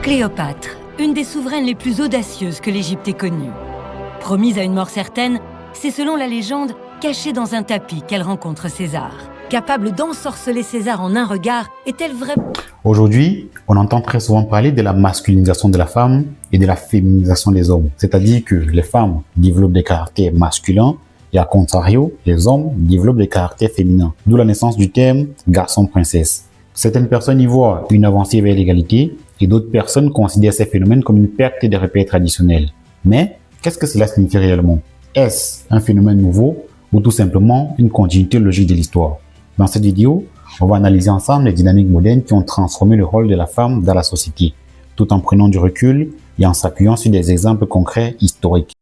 Cléopâtre, une des souveraines les plus audacieuses que l'Égypte ait connue. Promise à une mort certaine, c'est selon la légende cachée dans un tapis qu'elle rencontre César. Capable d'ensorceler César en un regard, est-elle vraiment... Aujourd'hui, on entend très souvent parler de la masculinisation de la femme et de la féminisation des hommes. C'est-à-dire que les femmes développent des caractères masculins et à contrario, les hommes développent des caractères féminins. D'où la naissance du terme « garçon-princesse ». Certaines personnes y voient une avancée vers l'égalité et d'autres personnes considèrent ces phénomènes comme une perte des repères traditionnels. Mais, qu'est-ce que cela signifie réellement? Est-ce un phénomène nouveau ou tout simplement une continuité logique de l'histoire? Dans cette vidéo, on va analyser ensemble les dynamiques modernes qui ont transformé le rôle de la femme dans la société, tout en prenant du recul et en s'appuyant sur des exemples concrets historiques.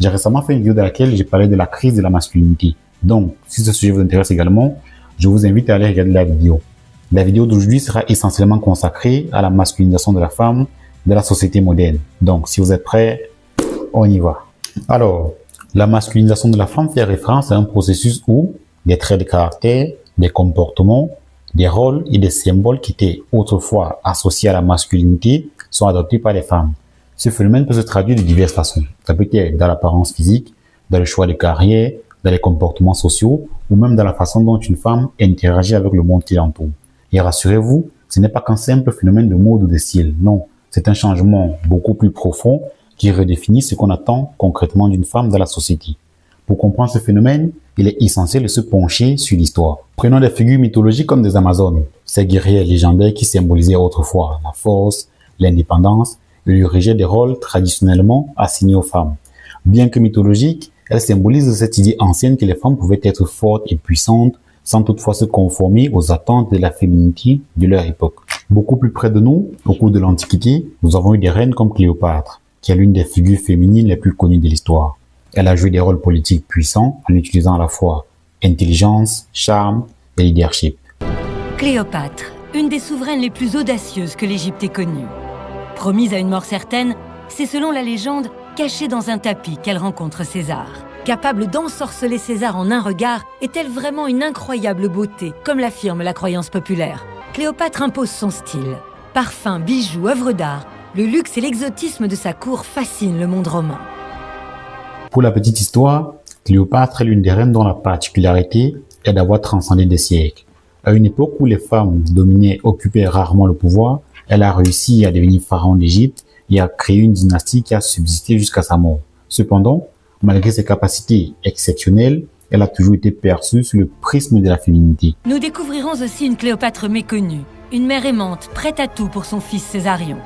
J'ai récemment fait une vidéo dans laquelle j'ai parlé de la crise de la masculinité. Donc, si ce sujet vous intéresse également, je vous invite à aller regarder la vidéo. La vidéo d'aujourd'hui sera essentiellement consacrée à la masculinisation de la femme de la société moderne. Donc, si vous êtes prêts, on y va. Alors, la masculinisation de la femme fait référence à un processus où des traits de caractère, des comportements, des rôles et des symboles qui étaient autrefois associés à la masculinité sont adoptés par les femmes. Ce phénomène peut se traduire de diverses façons. Ça peut être dans l'apparence physique, dans le choix de carrière, dans les comportements sociaux ou même dans la façon dont une femme interagit avec le monde qui l'entoure. Et rassurez-vous, ce n'est pas qu'un simple phénomène de mode ou de style. Non, c'est un changement beaucoup plus profond qui redéfinit ce qu'on attend concrètement d'une femme dans la société. Pour comprendre ce phénomène, il est essentiel de se pencher sur l'histoire. Prenons des figures mythologiques comme des Amazones, ces guerrières légendaires qui symbolisaient autrefois la force, l'indépendance et le rejet des rôles traditionnellement assignés aux femmes. Bien que mythologique, elle symbolise cette idée ancienne que les femmes pouvaient être fortes et puissantes sans toutefois se conformer aux attentes de la féminité de leur époque. Beaucoup plus près de nous, au cours de l'Antiquité, nous avons eu des reines comme Cléopâtre, qui est l'une des figures féminines les plus connues de l'histoire. Elle a joué des rôles politiques puissants en utilisant à la fois intelligence, charme et leadership. Cléopâtre, une des souveraines les plus audacieuses que l'Égypte ait connue. Promise à une mort certaine, c'est selon la légende cachée dans un tapis qu'elle rencontre César. Capable d'ensorceler César en un regard, est-elle vraiment une incroyable beauté, comme l'affirme la croyance populaire? Cléopâtre impose son style. Parfums, bijoux, œuvres d'art, le luxe et l'exotisme de sa cour fascinent le monde romain. Pour la petite histoire, Cléopâtre est l'une des reines dont la particularité est d'avoir transcendé des siècles. À une époque où les femmes dominaient, occupaient rarement le pouvoir, elle a réussi à devenir pharaon d'Égypte et à créer une dynastie qui a subsisté jusqu'à sa mort. Cependant, malgré ses capacités exceptionnelles, elle a toujours été perçue sous le prisme de la féminité. Nous découvrirons aussi une Cléopâtre méconnue, une mère aimante, prête à tout pour son fils Césarion.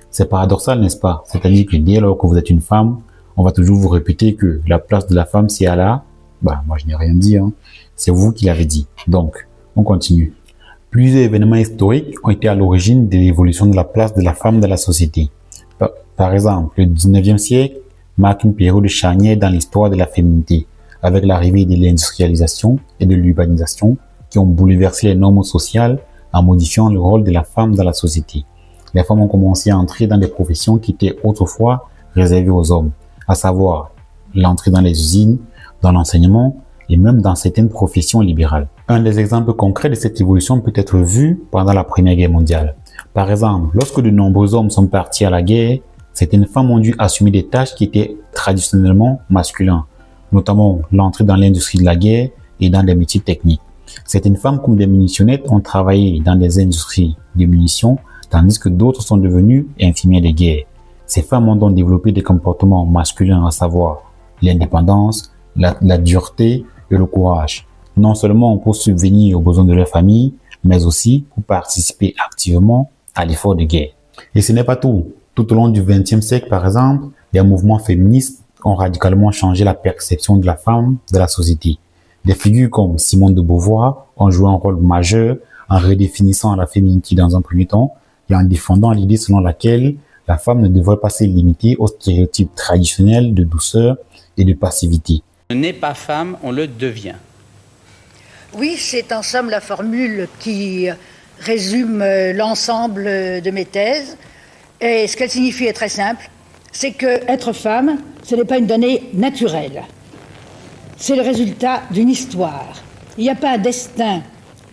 C'est paradoxal, n'est-ce pas? C'est-à-dire que dès lors que vous êtes une femme, on va toujours vous répéter que la place de la femme, c'est Allah. Moi je n'ai rien dit, hein. C'est vous qui l'avez dit. Donc, on continue. Plusieurs événements historiques ont été à l'origine de l'évolution de la place de la femme dans la société. Par exemple, le 19e siècle marque une période charnière dans l'histoire de la féminité, avec l'arrivée de l'industrialisation et de l'urbanisation qui ont bouleversé les normes sociales en modifiant le rôle de la femme dans la société. Les femmes ont commencé à entrer dans des professions qui étaient autrefois réservées aux hommes, à savoir l'entrée dans les usines, dans l'enseignement et même dans certaines professions libérales. Un des exemples concrets de cette évolution peut être vu pendant la Première Guerre mondiale. Par exemple, lorsque de nombreux hommes sont partis à la guerre, certaines femmes ont dû assumer des tâches qui étaient traditionnellement masculines, notamment l'entrée dans l'industrie de la guerre et dans des métiers techniques. Certaines femmes, comme des munitionnettes, ont travaillé dans des industries de munitions, tandis que d'autres sont devenues infirmières de guerre. Ces femmes ont donc développé des comportements masculins, à savoir l'indépendance, la dureté et le courage. Non seulement pour subvenir aux besoins de leur famille, mais aussi pour participer activement à l'effort de guerre. Et ce n'est pas tout. Tout au long du XXe siècle, par exemple, les mouvements féministes ont radicalement changé la perception de la femme dans la société. Des figures comme Simone de Beauvoir ont joué un rôle majeur en redéfinissant la féminité dans un premier temps et en défendant l'idée selon laquelle la femme ne devrait pas se limiter aux stéréotypes traditionnels de douceur et de passivité. On n'est pas femme, on le devient. Oui, c'est en somme la formule qui résume l'ensemble de mes thèses. Et ce qu'elle signifie est très simple, c'est que être femme, ce n'est pas une donnée naturelle. C'est le résultat d'une histoire. Il n'y a pas un destin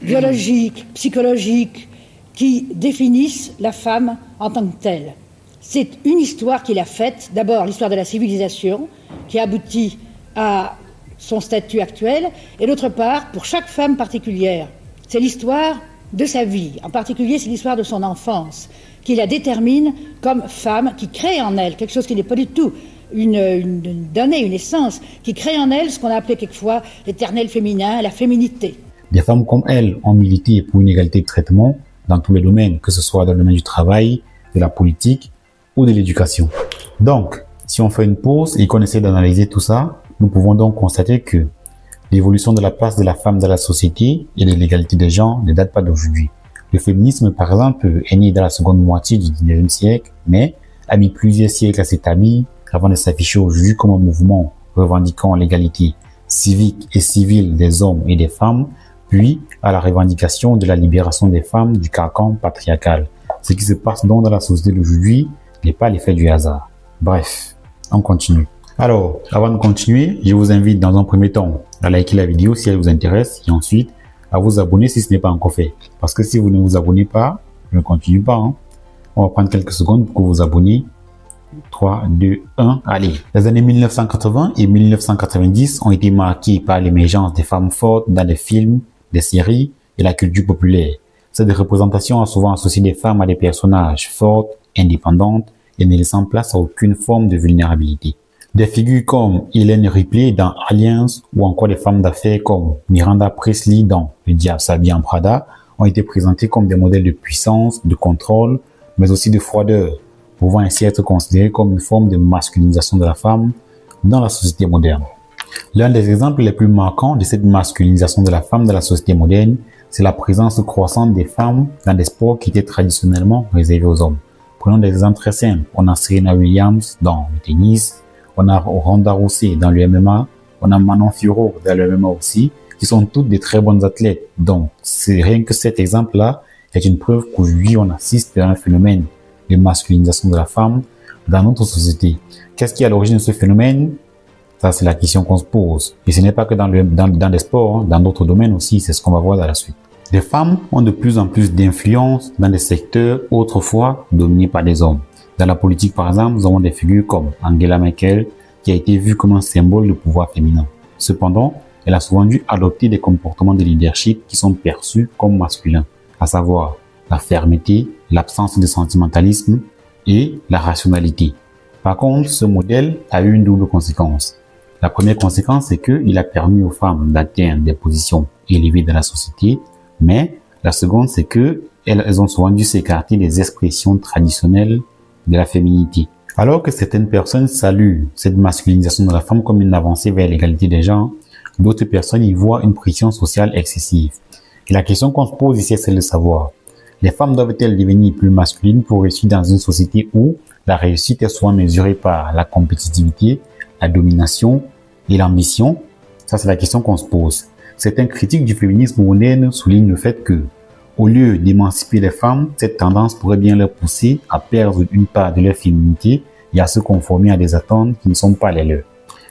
biologique, psychologique, qui définisse la femme en tant que telle. C'est une histoire qu'il a faite, d'abord l'histoire de la civilisation, qui aboutit à son statut actuel, et d'autre part, pour chaque femme particulière, c'est l'histoire de sa vie. En particulier, c'est l'histoire de son enfance, qui la détermine comme femme, qui crée en elle quelque chose qui n'est pas du tout une donnée, une essence, qui crée en elle ce qu'on a appelé quelquefois l'éternel féminin, la féminité. Des femmes comme elle ont milité pour une égalité de traitement dans tous les domaines, que ce soit dans le domaine du travail, de la politique ou de l'éducation. Donc, si on fait une pause et qu'on essaie d'analyser tout ça, nous pouvons donc constater que l'évolution de la place de la femme dans la société et de l'égalité des genres ne date pas d'aujourd'hui. Le féminisme, par exemple, est né dans la seconde moitié du 19e siècle, mais a mis plusieurs siècles à s'établir avant de s'afficher aujourd'hui comme un mouvement revendiquant l'égalité civique et civile des hommes et des femmes, puis à la revendication de la libération des femmes du carcan patriarcal. Ce qui se passe donc dans la société d'aujourd'hui n'est pas l'effet du hasard. Bref, on continue. Alors, avant de continuer, je vous invite dans un premier temps à liker la vidéo si elle vous intéresse et ensuite à vous abonner si ce n'est pas encore fait. Parce que si vous ne vous abonnez pas, je ne continue pas. On va prendre quelques secondes pour vous abonner. 3, 2, 1, allez. Les années 1980 et 1990 ont été marquées par l'émergence des femmes fortes dans les films, les séries et la culture populaire. Cette représentation a souvent associé des femmes à des personnages fortes, indépendantes et ne laissant place à aucune forme de vulnérabilité. Des figures comme Hélène Ripley dans Alliance ou encore des femmes d'affaires comme Miranda Priestly dans Le diable s'habille en Prada ont été présentées comme des modèles de puissance, de contrôle, mais aussi de froideur, pouvant ainsi être considérées comme une forme de masculinisation de la femme dans la société moderne. L'un des exemples les plus marquants de cette masculinisation de la femme dans la société moderne, c'est la présence croissante des femmes dans des sports qui étaient traditionnellement réservés aux hommes. Prenons des exemples très simples. On a Serena Williams dans le tennis, on a Ronda Rousey dans le MMA, on a Manon Fiorot dans le MMA aussi, qui sont toutes des très bonnes athlètes. Donc, c'est rien que cet exemple-là est une preuve qu'aujourd'hui on assiste à un phénomène de masculinisation de la femme dans notre société. Qu'est-ce qui est à l'origine de ce phénomène? Ça, c'est la question qu'on se pose. Et ce n'est pas que dans les sports, dans d'autres domaines aussi, c'est ce qu'on va voir dans la suite. Les femmes ont de plus en plus d'influence dans des secteurs autrefois dominés par des hommes. Dans la politique, par exemple, nous avons des figures comme Angela Merkel, qui a été vue comme un symbole de pouvoir féminin. Cependant, elle a souvent dû adopter des comportements de leadership qui sont perçus comme masculins, à savoir la fermeté, l'absence de sentimentalisme et la rationalité. Par contre, ce modèle a eu une double conséquence. La première conséquence, c'est qu'il a permis aux femmes d'atteindre des positions élevées dans la société, mais la seconde, c'est que elles ont souvent dû s'écarter des expressions traditionnelles de la féminité. Alors que certaines personnes saluent cette masculinisation de la femme comme une avancée vers l'égalité des genres, d'autres personnes y voient une pression sociale excessive. Et la question qu'on se pose ici est celle de savoir, les femmes doivent-elles devenir plus masculines pour réussir dans une société où la réussite est souvent mesurée par la compétitivité, la domination et l'ambition? Ça, c'est la question qu'on se pose. Certains critiques du féminisme moderne soulignent le fait que, au lieu d'émanciper les femmes, cette tendance pourrait bien leur pousser à perdre une part de leur féminité et à se conformer à des attentes qui ne sont pas les leurs.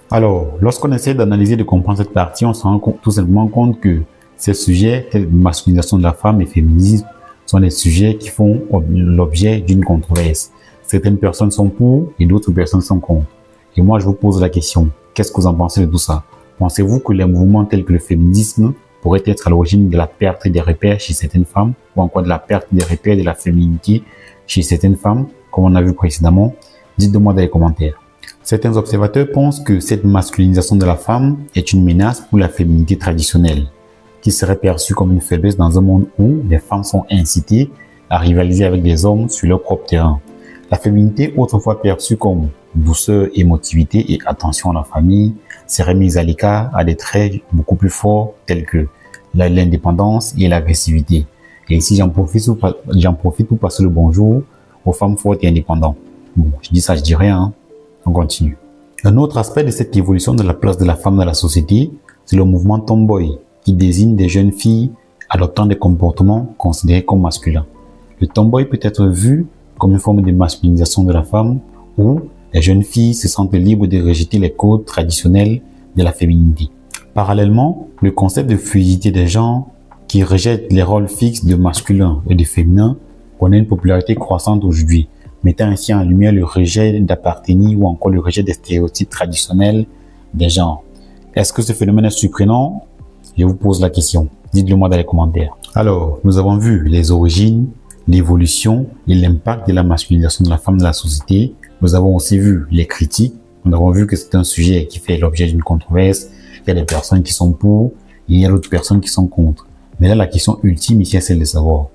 Alors, lorsqu'on essaie d'analyser et de comprendre cette partie, on se rend tout simplement compte que ces sujets, tels que masculinisation de la femme et féminisme, sont des sujets qui font l'objet d'une controverse. Certaines personnes sont pour et d'autres personnes sont contre. Et moi, je vous pose la question, qu'est-ce que vous en pensez de tout ça? Pensez-vous que les mouvements tels que le féminisme pourraient être à l'origine de la perte des repères chez certaines femmes ou encore de la perte des repères de la féminité chez certaines femmes, comme on a vu précédemment? Dites-le-moi dans les commentaires. Certains observateurs pensent que cette masculinisation de la femme est une menace pour la féminité traditionnelle, qui serait perçue comme une faiblesse dans un monde où les femmes sont incitées à rivaliser avec des hommes sur leur propre terrain. La féminité, autrefois perçue comme douceur, émotivité et attention à la famille, serait mise à l'écart à des traits beaucoup plus forts tels que l'indépendance et l'agressivité. Et ici, j'en profite pour passer le bonjour aux femmes fortes et indépendantes. Bon, je dis ça, je dis rien, On continue. Un autre aspect de cette évolution de la place de la femme dans la société, c'est le mouvement tomboy, qui désigne des jeunes filles adoptant des comportements considérés comme masculins. Le tomboy peut être vu comme une forme de masculinisation de la femme où les jeunes filles se sentent libres de rejeter les codes traditionnels de la féminité. Parallèlement, le concept de fluidité des genres qui rejette les rôles fixes de masculin et de féminin connaît une popularité croissante aujourd'hui, mettant ainsi en lumière le rejet d'appartenir ou encore le rejet des stéréotypes traditionnels des genres. Est-ce que ce phénomène est surprenant? Je vous pose la question. Dites-le moi dans les commentaires. Alors, nous avons vu les origines, l'évolution et l'impact de la masculinisation de la femme dans la société. Nous avons aussi vu les critiques. Nous avons vu que c'est un sujet qui fait l'objet d'une controverse. Il y a des personnes qui sont pour et il y a d'autres personnes qui sont contre. Mais là, la question ultime ici est celle de savoir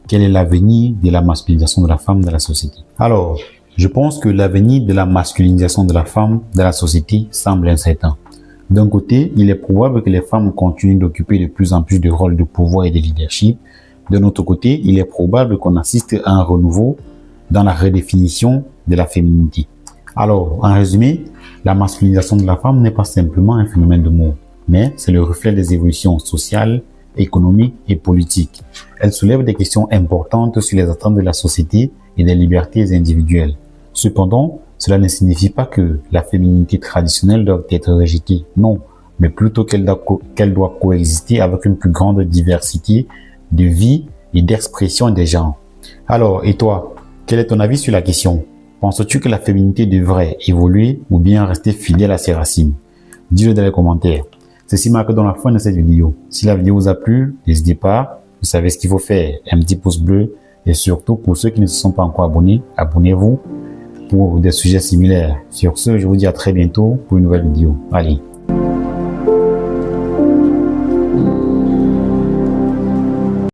quel est l'avenir de la masculinisation de la femme dans la société. Alors, je pense que l'avenir de la masculinisation de la femme dans la société semble incertain. D'un côté, il est probable que les femmes continuent d'occuper de plus en plus de rôles de pouvoir et de leadership. De notre côté, il est probable qu'on assiste à un renouveau dans la redéfinition de la féminité. Alors, en résumé, la masculinisation de la femme n'est pas simplement un phénomène de mode, mais c'est le reflet des évolutions sociales, économiques et politiques. Elle soulève des questions importantes sur les attentes de la société et des libertés individuelles. Cependant, cela ne signifie pas que la féminité traditionnelle doit être rejetée, non, mais plutôt qu'elle doit coexister avec une plus grande diversité de vie et d'expression des genres. Alors, et toi, quel est ton avis sur la question? Penses-tu que la féminité devrait évoluer ou bien rester fidèle à ses racines? Dis-le dans les commentaires. Ceci marque dans la fin de cette vidéo. Si la vidéo vous a plu, n'hésitez pas, vous savez ce qu'il faut faire, un petit pouce bleu et surtout pour ceux qui ne se sont pas encore abonnés, abonnez-vous pour des sujets similaires. Sur ce, je vous dis à très bientôt pour une nouvelle vidéo. Allez,